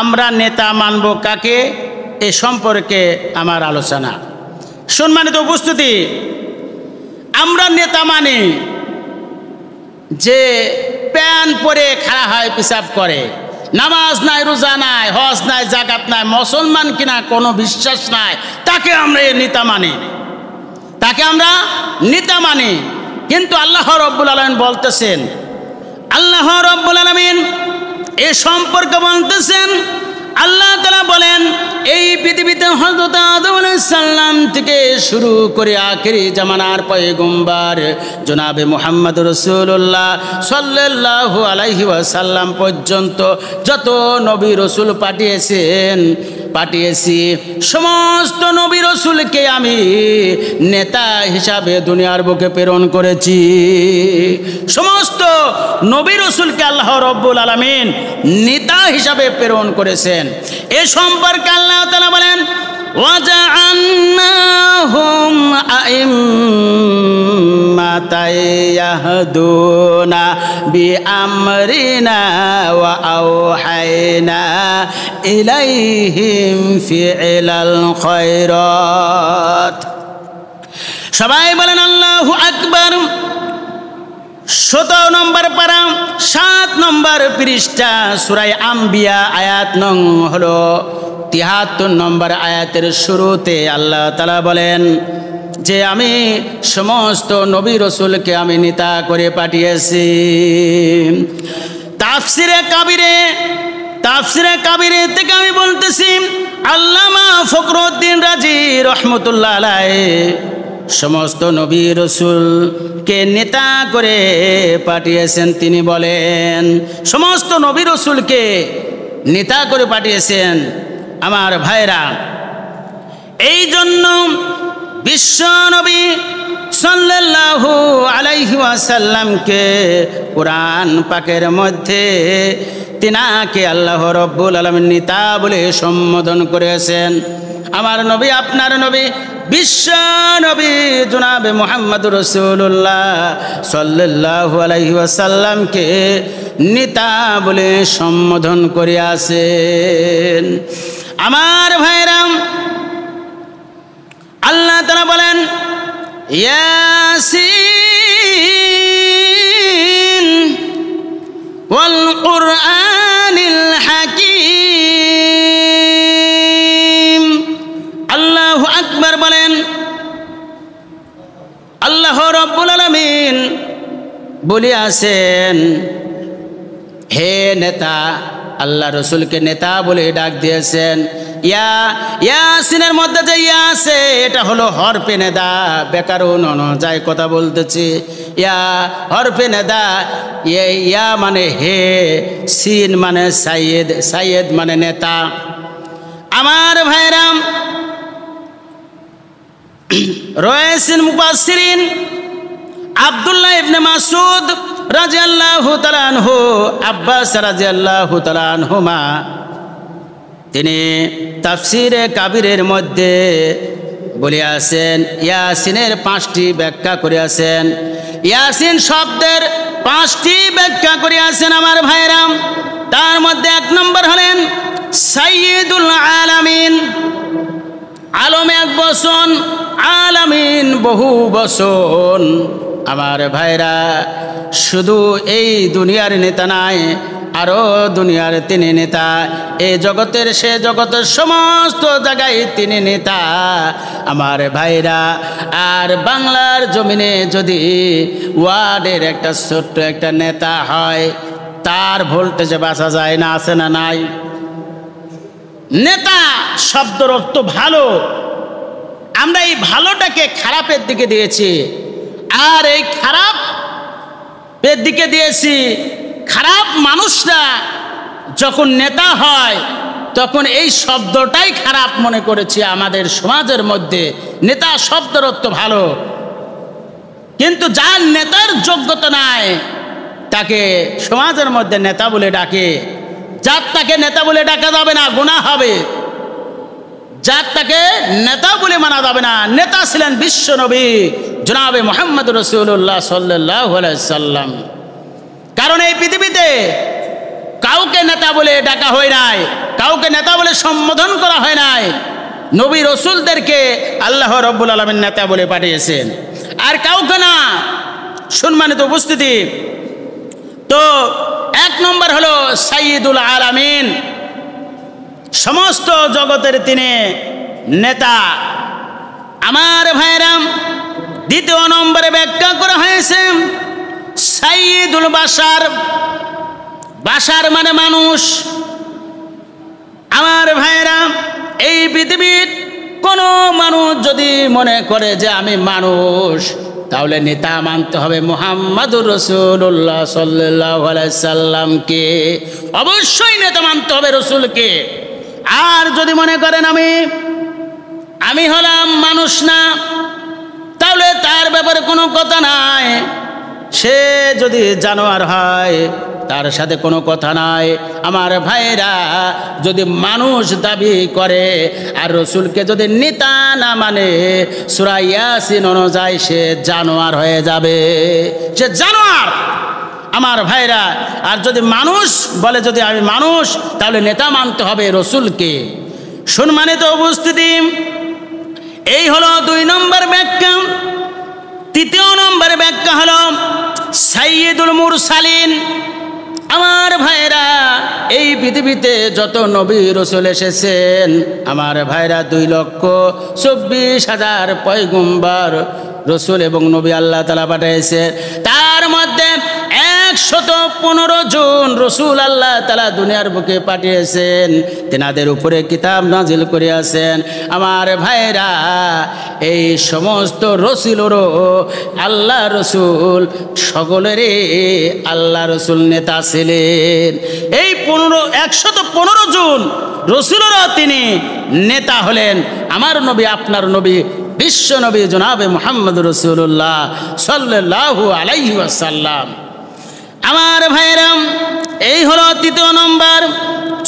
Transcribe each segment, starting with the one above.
আমরা নেতা মানব কাকে, এ সম্পর্কে আমার আলোচনা। সম্মানিত উপস্থিতি, আমরা নেতা মানি যে প্যান পরে খাড়া হয়, পেশাব করে, নামাজ নাই, রোজা নাই, হজ নাই, জাকাত নাই, মুসলমান কিনা কোনো বিশ্বাস নাই, তাকে আমরা নেতা মানি, তাকে আমরা নেতা মানি। কিন্তু আল্লাহ রাব্বুল আলামিন বলতেছেন, আল্লাহ রাব্বুল আলামিন এ সম্পর্কে বলতেছেন, আল্লাহ তাআলা বলেন এই পৃথিবীতে হযরত আদম আলাইহিস সালাম থেকে শুরু করে আখিরি জামানার পয়গম্বর জনাবে মুহাম্মদ রাসূলুল্লাহ সাল্লাল্লাহু আলাইহি ওয়াসাল্লাম পর্যন্ত যত নবী রাসূল পাঠিয়েছি সমস্ত নবী রাসূলকে আমি নেতা হিসাবে দুনিয়ার বুকে প্রেরণ করেছি। সমস্ত নবী রাসূলকে আল্লাহ রাব্বুল আলামিন নেতা হিসাবে প্রেরণ করেছেন। এ সম্পর্কে আল্লাহ তাআলা বলেন, ওয়াজআলনাহুম আইম্মাতান ইয়াহদুনা বিআমরিনা ওয়া আওহাইনা ইলাইহিম ফি'লাল খায়রাত। সবাই বলেন আল্লাহু আকবার। 17 নম্বর পারা 7 নম্বর পৃষ্ঠা সূরা আম্বিয়া আয়াত নং হলো 73 নম্বর আয়াতের শুরুতে আল্লাহ তাআলা বলেন যে আমি সমস্ত নবী রাসূলকে আমি নেতা করে পাঠিয়েছি। তাফসিরে কাবিরে থেকে আমি বলতেছি, আল্লামা ফখরুদ্দিন রাজি রহমতুল্লাহ আলাইহি সমস্ত নবী রাসূলকে নেতা করে পাঠিয়েছেন। তিনি বলেন সমস্ত নবী রাসূলকে নেতা করে পাঠিয়েছেন। আমার ভাইরা, এই জন্য বিশ্ব নবী সাল্লাল্লাহু আলাইহি ওয়াসাল্লামকে কোরআন পাকের মধ্যে তিনাকে আল্লাহ রাব্বুল আলামিন নেতা বলে সম্বোধন করেছেন। আমার নবী, আপনার নবী, বিশ্ব নবী জনাবে মুহাম্মদুর রাসূলুল্লাহ সাল্লাল্লাহু আলাইহি ওয়াসাল্লামকে নেতা বলে সম্বোধন করিয়াছেন। আমার ভাইরা, আল্লাহ তাআলা বলেন ইয়াসিন ওয়াল কুরআনিল হাকীম। আল্লাহু আকবার বলেন। আল্লাহ রাব্বুল আলামিন বলিয়াছেন, হে নেতা, আল্লাহ রসুলকে নেতা বলে ডাক দিয়েছেন। ইয়াসিনের মধ্যে যে ইয়া আছে এটা হলো হরফে নেদা, বেকারুন অনুযায়ী কথা বলতেছি। ইয়া হরফে নেদা, ইয়া মানে হে, সিন মানে সাইয়েদ, সাইয়েদ মানে নেতা। আমার ভাইরাম, রয়েছেন মুফাসসিরিন আব্দুল্লাহ ইবনে মাসউদ রাদিয়াল্লাহু তাআলা আনহু, আব্বাস রাদিয়াল্লাহু তাআলা আনহুমা, তিনি তাফসিরে কাবিরের মধ্যে বলিয়াছেন, ইয়াসিনের 5টি ব্যাখ্যা করিয়াছেন। ইয়াসিন শব্দের 5টি ব্যাখ্যা করিয়াছেন। আমার ভাইরাম, তার মধ্যে 1 নম্বর হলেন সাইয়্যিদুল আলামিন, আলম 1 বচন, আলামিন বহু বচন। আমার ভাইরা, শুধু এই দুনিয়ার নেতা নাই, আরো দুনিয়ার তিনি নেতা। এই জগতের সে জগতের সমস্ত জায়গায় তিনি নেতা। আমার ভাইরা, আর বাংলার জমিনে যদি ওয়ার্ডের একটা ছোট্ট একটা নেতা হয়, তার ভোল্টেজে বাঁচা যায় না, আছে না নাই? নেতা শব্দের অর্থ ভালো। আমরা এই ভালোটাকে খারাপের দিকে দিয়েছি, আর এই খারাপের দিকে দিয়েছি। খারাপ মানুষরা যখন নেতা হয় তখন এই শব্দটাই খারাপ মনে করেছি আমাদের সমাজের মধ্যে। নেতা শব্দের অর্থ ভালো, কিন্তু যার নেতার যোগ্যতা নাই তাকে সমাজের মধ্যে নেতা বলে ডাকে। যার তাকে নেতা বলে ডাকা যাবে না, গুনাহ হবে। যার তাকে নেতা বলে মানা যাবে না। নেতা ছিলেন বিশ্ব নবী জনাবে মুহাম্মদ রাসূলুল্লাহ সাল্লাল্লাহু আলাইহি সাল্লাম। কারণ এই পৃথিবীতে কাউকে নেতা বলে ডাকা হয় নাই, কাউকে নেতা বলে সম্বোধন করা হয় নাই, নবী রসুলদেরকে আল্লাহ রব্বুল আলামিন নেতা বলে পাঠিয়েছেন, আর কাউকে না। সম্মানিত উপস্থিতি, তো এক নম্বর হলো সাইয়্যিদুল আলামিন, সমস্ত জগতের তিনি নেতা। আমার ভাইরাম, দ্বিতীয় নম্বরে ব্যাখ্যা করা হয়েছে সাইয়্যিদুল বাশার, বাশার মানে মানুষ। আমার ভাইরা, এই পৃথিবীর কোনো মানুষ যদি মনে করে যে আমি মানুষ, তাহলে নেতা মানতে হবে মুহাম্মাদুর রাসূলুল্লাহ সাল্লাল্লাহু আলাইহি সাল্লামকে, অবশ্যই নেতা মানতে হবে রসুলকে। আর যদি মনে করেন আমি হলাম মানুষ না, তাহলে তার ব্যাপারে কোনো কথা নাই। সে যদি জানোয়ার হয় তার সাথে কোনো কথা নাই। আমার ভাইরা, যদি মানুষ দাবি করে আর রসুলকে যদি নেতা না মানে, সূরা ইয়াসিন অনুযায়ী সে জানোয়ার হয়ে যাবে, সে জানোয়ার। আমার ভাইরা, আর যদি মানুষ বলে যদি আমি মানুষ, তাহলে নেতা মানতে হবে রসুলকে। সম্মানিত উপস্থিতি, এই হলো 2 নম্বর ব্যাখ্যা। তৃতীয় নম্বর ব্যাখ্যা হলো সাইয়্যিদুল মুরসালিন। আমার ভাইরা, এই পৃথিবীতে যত নবী রসুল এসেছেন, আমার ভাইরা 2,24,000 পয়গম্বর রসুল এবং নবী আল্লাহ তাআলা পাঠিয়েছেন। তার মধ্যে 115 জন রসুল আল্লাহ তাআলা দুনিয়ার বুকে পাঠিয়েছেন, তেনাদের উপরে কিতাব নাজিল করিয়াছেন। আমার ভাইরা, এই সমস্ত রসুলেরও আল্লাহ রসুল সকলেরই আল্লাহ রসুল নেতা ছিলেন। এই 115 জন রসুলেরও তিনি নেতা হলেন। আমার নবী, আপনার নবী, বিশ্ব নবী জনাবে মুহাম্মদ রাসূলুল্লাহ সাল্লাল্লাহু আলাইহি ওয়াসাল্লাম। আমার ভাইরাম, এই হলো তৃতীয় নম্বর।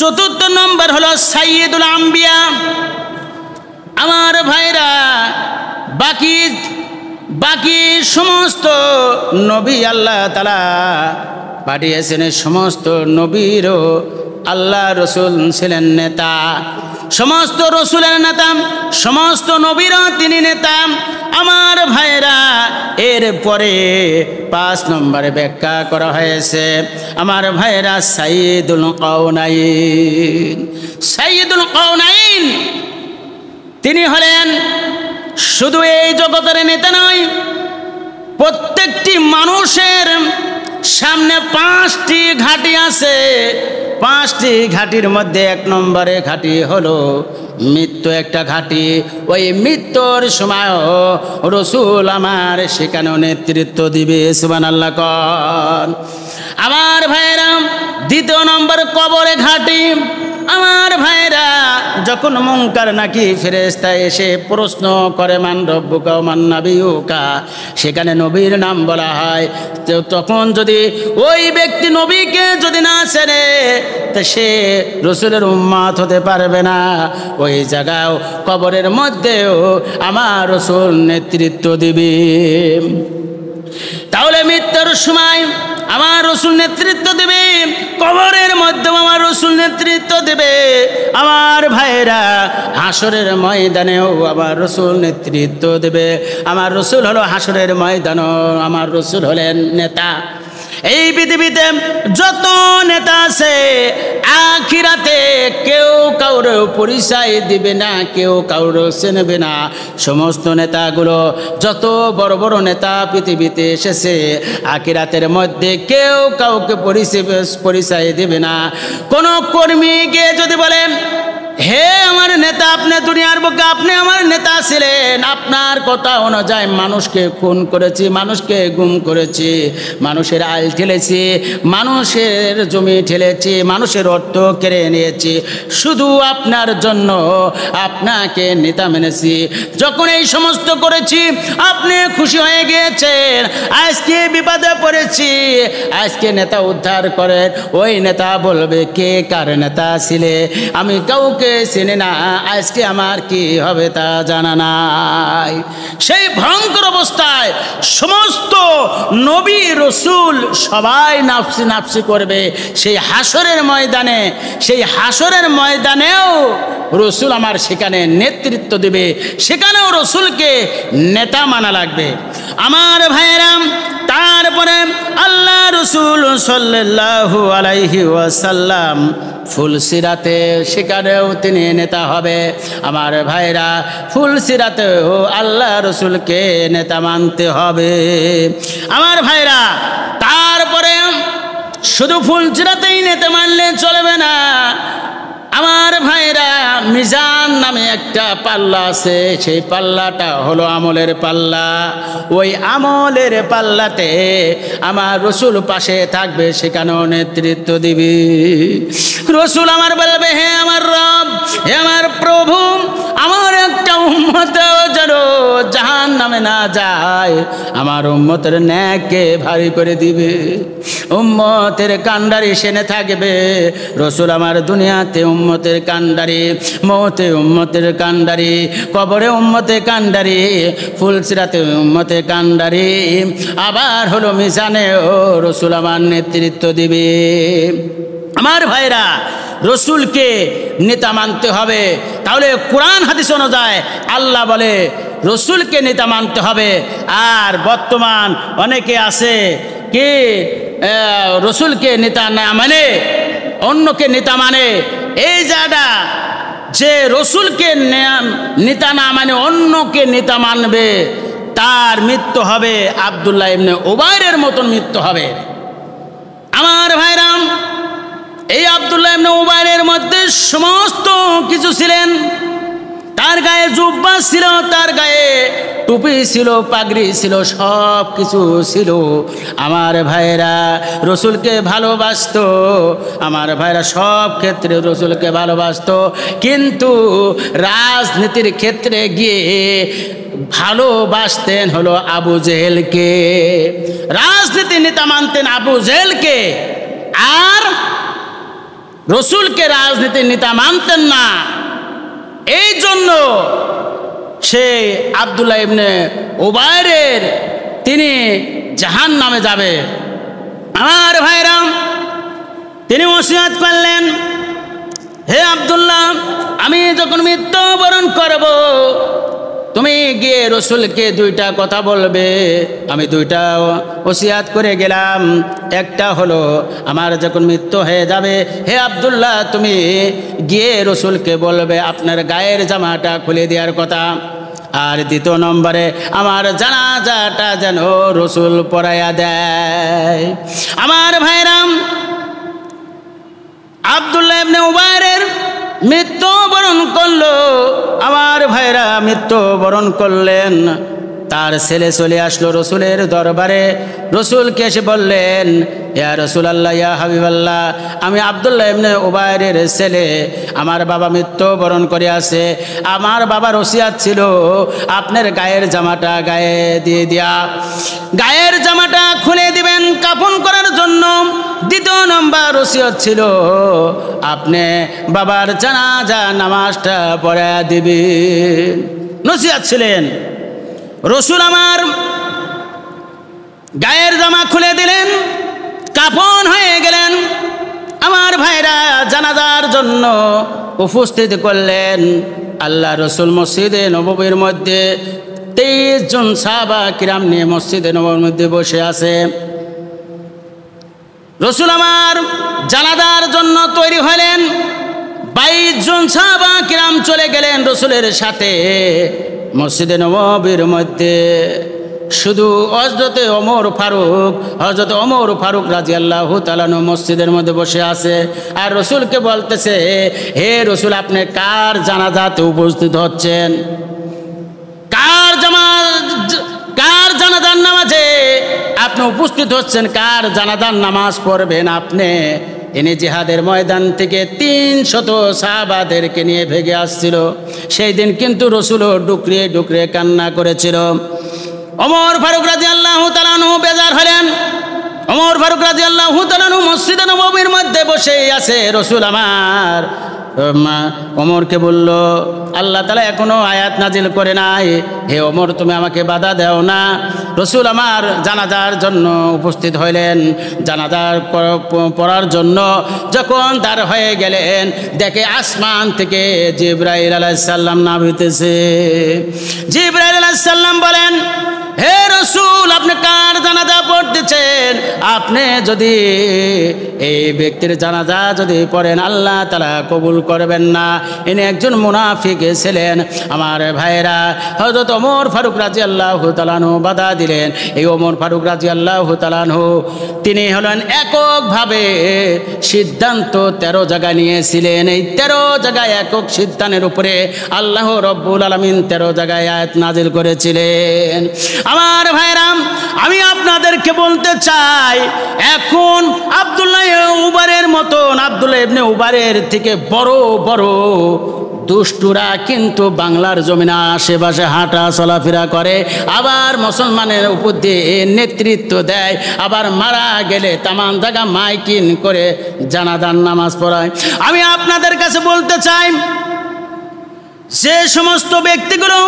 চতুর্থ নম্বর হলো সাইয়্যিদুল আম্বিয়া। আমার ভাইরা, বাকি সমস্ত নবী আল্লাহ তাআলা পাঠিয়েছেন, সমস্ত নবীরও আল্লাহ রসুল ছিলেন নেতা, সমস্ত রসুলের নেতা, সমস্ত নবীরও তিনি নেতা। আমার ভাইরা, এরপরে 5 নম্বরে ব্যাখ্যা করা হয়েছে আমার ভাইরা সাইয়্যিদুল কাউনাইন। সাইয়্যিদুল কাউনাইন তিনি হলেন শুধু এই জগতের নেতা নয়, প্রত্যেকটি মানুষের সামনে 5টি ঘাঁটি আছে। 5টি ঘাঁটির মধ্যে 1 নম্বরে ঘাঁটি হলো মৃত্যু, একটা ঘাঁটি। ওই মৃত্যুর সময়ও রসুল আমার সেখানেও নেতৃত্ব দিবে। সুবহানাল্লাহ কন। আমার ভাইরা, 2 নম্বর কবরে ঘাঁটি। আমার ভাইরা, যখন মুনকার নাকির ফেরেশতা এসে প্রশ্ন করে মান রব্বুকা ওয়া মান নাবিয়ুকা, সেখানে নবীর নাম বলা হয়, তখন যদি ওই ব্যক্তি নবীকে যদি না চেনে, তো সে রসুলের উম্মত হতে পারবে না। ওই জায়গায় কবরের মধ্যেও আমার রসুল নেতৃত্ব দিবে। তাহলে মৃত্যুর সময় আমার রসুল নেতৃত্ব দেবে, কবরের মধ্যে আমার রসুল নেতৃত্ব দেবে। আমার ভাইরা, হাসরের ময়দানেও আমার রসুল নেতৃত্ব দেবে। আমার রসুল হলো হাসরের ময়দানও আমার রসুল হলেন নেতা। এই পৃথিবীতে যত নেতা আছে, আখিরাতে কেউ কাউরে পরিচয় দিবে না, কেউ কাউরে চেনবে না। সমস্ত নেতাগুলো, যত বড় বড় নেতা পৃথিবীতে এসেছে, আখিরাতের মধ্যে কেউ কাউকে পরিচয় দেবে না। কোনো কর্মীকে যদি বলেন, হে আমার নেতা, আপনি দুনিয়ার বুকে আপনি আমার নেতা ছিলেন, আপনার কথা অনুযায়ী মানুষকে খুন করেছি, মানুষকে গুম করেছি, মানুষের আইল ঠেলেছি, মানুষের জমি ঠেলেছি, মানুষের অর্থ কেড়ে নিয়েছি, শুধু আপনার জন্য আপনাকে নেতা মেনেছি। যখন এই সমস্ত করেছি, আপনি খুশি হয়ে গিয়েছেন, আজকে বিপদে পড়েছি, আজকে নেতা উদ্ধার করেন। ওই নেতা বলবে, কে কার নেতা ছিলে? আমি কাউকে আজকে চিনি না, আজকে আমার কি হবে তা জানা নাই। সেই ভয়ঙ্কর অবস্থায় সমস্ত নবী রসুল সবাই নাফসি নাফসি করবে সেই হাসরের ময়দানে। সেই হাসরের ময়দানেও রসুল আমার সেখানে নেতৃত্ব দেবে, সেখানেও রসুলকে নেতা মানা লাগবে। আমার ভাইয়েরাম, তারপরে আল্লাহ রসুল সাল্লাল্লাহু আলাইহি ওয়াসাল্লাম ফুলসিরাতে, সেখানেও তিনি নেতা হবে। আমার ভাইরা, ফুলসিরাতেও আল্লাহ রসুলকে নেতা মানতে হবে। আমার ভাইরা, তারপরে শুধু ফুলসিরাতেই নেতা মানলে চলবে না। আমার ভাইরা, মিজান নামে একটা পাল্লা আছে, সেই পাল্লাটা হলো আমলের পাল্লা। ওই আমলের পাল্লাতে আমার রসুল পাশে থাকবে, সেখানেও নেতৃত্ব দিবি। রসুল আমার বলবে, হে আমার রব, হে আমার প্রভু, আমার একটা উম্মতও যেন জাহান নামে না যায়, আমার উম্মতের ন্যায়কে ভারী করে দিবে। উম্মতের কান্ডারি সেনে থাকবে। রসুল আমার দুনিয়াতে উম্মতের কান্ডারি, মৌতে উম্মতের কান্ডারি, কবরে উম্মতের কান্ডারি, ফুলসিরাতে উম্মতের কান্ডারি, আবার হলো মিজানেও রসুল আমার নেতৃত্ব দিবে। আমার ভাইরা, রসুলকে নেতা মানতে হবে। তাহলে কোরআন হাদিস অনুযায়ী আল্লাহ বলে রসুলকে নেতা মানতে হবে। আর বর্তমান অনেকে আছে কি রসুলকে নেতা না মানে অন্যকে নেতা মানে। এই জায়গা যে রসুলকে নেতা না মানে অন্যকে নেতা মানবে, তার মৃত্যু হবে আব্দুল্লাহ ইবনে উবাইরের মতন মৃত্যু হবে। আমার ভাইরাম, এই আব্দুল্লাহ ইবনে উবাইরের মধ্যে সমস্ত কিছু ছিলেন। তার গায়ে জুব্বা ছিল, তার গায়ে টুপি ছিল, পাগড়ি ছিল, সব কিছু ছিল। আমার ভাইরা, রসুলকে ভালোবাসতো। আমার ভাইরা, সব ক্ষেত্রে রসুলকে ভালোবাসতো, কিন্তু রাজনীতির ক্ষেত্রে গিয়ে ভালোবাসতেন হলো আবু জেহেলকে। রাজনীতি নেতা মানতেন আবু জেহেলকে, আর রসুলকে রাজনীতির নেতা মানতেন না। এই জন্য সেই আব্দুল্লাহ ইবনে উবাইরের তিনি জাহান নামে যাবে। আমার ভাইরাম, তিনি ওসিয়ত করলেন, হে আব্দুল্লাহ, আমি যখন মৃত্যুবরণ করব, তুমি গিয়ে রসুলকে দুইটা কথা বলবে। আমি দুইটা ওসিয়াত করে গেলাম। একটা হলো, আমার যখন মৃত্যু হয়ে যাবে, হে আব্দুল্লাহ, তুমি গিয়ে রসুলকে বলবে আপনার গায়ের জামাটা খুলে দেওয়ার কথা। আর দ্বিতীয় নম্বরে, আমার জানাজাটা যেন রসুল পরাইয়া দেয়। আমার ভাইরাম, আব্দুল্লাহ ইবনে উবাইরের মৃত্যুবরণ করলো। আমার ভাইরা, মৃত্যুবরণ করলেন। তার ছেলে চলে আসলো রসুলের দরবারে। রসুলকে এসে বললেন, ইয়া রাসূলুল্লাহ, ইয়া হাবিবাল্লাহ, আমি আব্দুল্লাহ ইবনে উবাইরের ছেলে, আমার বাবা মৃত্যুবরণ করে আছে। আমার বাবার ওসিয়াত ছিল আপনার গায়ের জামাটা গায়ে দিয়ে দিয়া, গায়ের জামাটা খুলে দিবেন কাফন করার জন্য। দ্বিতীয় নম্বর ওসিয়ত ছিল আপনি বাবার জানাজা নামাজটা পড়া দিবেন। নসিহত ছিলেন। রসুল আমার গায়ের জামা খুলে দিলেন, কাফন হয়ে গেলেন। আমার ভাইরা, জানাজার জন্য উপস্থিত করলেন। আল্লাহ রসুল মসজিদে নববীর মধ্যে 23 জন সাহাবা কিরাম নিয়ে মসজিদে নববীর মধ্যে বসে আছে। রসুল আমার জানাজার জন্য তৈরি হলেন। 22 জন সাহাবা কিরাম চলে গেলেন রসুলের সাথে মসজিদে নববীর মধ্যে। শুধু হযরতে ওমর ফারুক রাদিয়াল্লাহু তাআলা মসজিদের মধ্যে বসে আছে। আর রসুলকে বলতেছে, হে রসুল, আপনি কার জানাজাতে উপস্থিত হচ্ছেন? কার জানাজার নামাজে আপনি উপস্থিত হচ্ছেন? কার জানাজার নামাজ পড়বেন আপনি? এনে জিহাদের ময়দান থেকে 300 সাহাবাদেরকে নিয়ে ভেগে আসছিল। সেই দিন কিন্তু রসুলও ডুকরিয়ে ডুকরিয়ে কান্না করেছিল। ওমর ফারুক রাদিয়াল্লাহু তাআলা বেজার হলেন। ওমর ফারুক রাদিয়াল্লাহু তাআলা মসজিদে নববীর মধ্যে বসে আছে। রসুল আমার ওমরকে বলল, আল্লাহ তাআলা এখনো আয়াত নাজিল করে নাই, হে ওমর তুমি আমাকে বাধা দাও না। রসুল আমার জানাজার জন্য উপস্থিত হইলেন। জানাজার পড়ার জন্য যখন দাঁড় হয়ে গেলেন, দেখে আসমান থেকে জিবরাইল আলাইহিস সালাম নামিতেছে। জিবরাইল আলাইহিস সালাম বলেন, হে রসুল আপনি কার জানাজা পড়তেছেন? আপনি যদি এই ব্যক্তির জানাজা যদি পড়েন আল্লাহ তাআলা কবুল করবেন না, ইনি একজন মুনাফিক ছিলেন। আমার ভাইরা, হযরত ওমর ফারুক রাদিয়াল্লাহু তাআলা আনহু বাধা দিলেন। এই ওমর ফারুক রাদিয়াল্লাহু তাআলা আনহু তিনি হলেন এককভাবে সিদ্ধান্ত 13 জায়গায় নিয়েছিলেন। এই 13 জায়গায় একক সিদ্ধান্তের উপরে আল্লাহ রব্বুল আলামিন 13 জায়গায় আয়াত নাজিল করেছিলেন। আমার ভাইরাম, আমি আপনাদেরকে বলতে চাই, এখন আব্দুল্লাহ উবারের মতন, আব্দুল্লাহ ইবনে উবারের থেকে বড় বড় দুষ্টুরা কিন্তু বাংলার জমিনে আশেপাশে হাঁটা চলাফেরা করে, আবার মুসলমানের উপর দিয়ে নেতৃত্ব দেয়, আবার মারা গেলে তামান জায়গা মাইকিং করে জানাজার নামাজ পড়ায়। আমি আপনাদের কাছে বলতে চাই, যে সমস্ত ব্যক্তিগুলো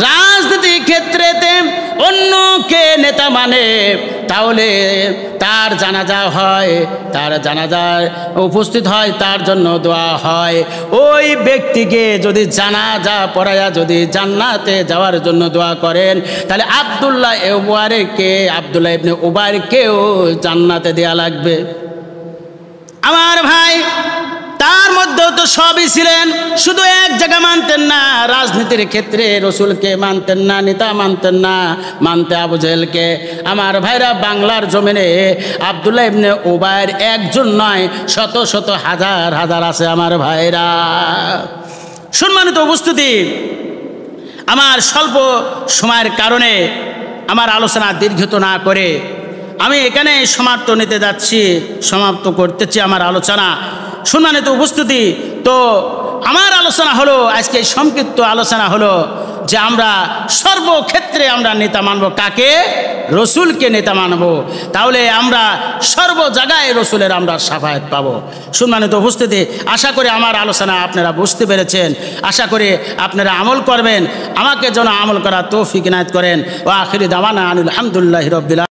রাজনীতি ক্ষেত্রেতে অন্যকে নেতা মানে, তাহলে তার জানাজা হয়, তার জানাজায় উপস্থিত হয়, তার জন্য দোয়া হয়। ওই ব্যক্তিকে যদি জানাজা পড়ায়া যদি জান্নাতে যাওয়ার জন্য দোয়া করেন, তাহলে আব্দুল্লাহ ইবনে উবারকেও জান্নাতে দেয়া লাগবে। আমার ভাই, তার মধ্যেও তো সবই ছিলেন, শুধু এক জায়গা মানতেন না, রাজনীতির ক্ষেত্রে রসুলকে মানতেন না, নেতা মানতেন না, মানতে আবু জেহেলকে। আমার ভাইরা, বাংলার জমিনে আব্দুল্লাহ ইবনে উবাইর একজন নয়, শত শত হাজার হাজার আছে। আমার ভাইরা, সম্মানিত উপস্থিতি, আমার স্বল্প সময়ের কারণে আমার আলোচনা দীর্ঘিত না করে আমি এখানে সমাপ্ত করতেছি আমার আলোচনা। সম্মানিত উপস্থিতি, তো আমার আলোচনা হলো, আজকে সংক্ষিপ্ত আলোচনা হলো যে আমরা সর্বক্ষেত্রে আমরা নেতা মানব কাকে? রসুলকে নেতা মানব, তাহলে আমরা সর্ব জায়গায় রসুলের আমরা সাফায়াত পাবো। সম্মানিত উপস্থিতি, আশা করি আমার আলোচনা আপনারা বুঝতে পেরেছেন, আশা করি আপনারা আমল করবেন। আমাকে যেন আমল করা তৌফিক ইনায়েত করেন। ওয়া আখিরি দাওয়ানা আলহামদুলিল্লাহি রাব্বিল আলামিন।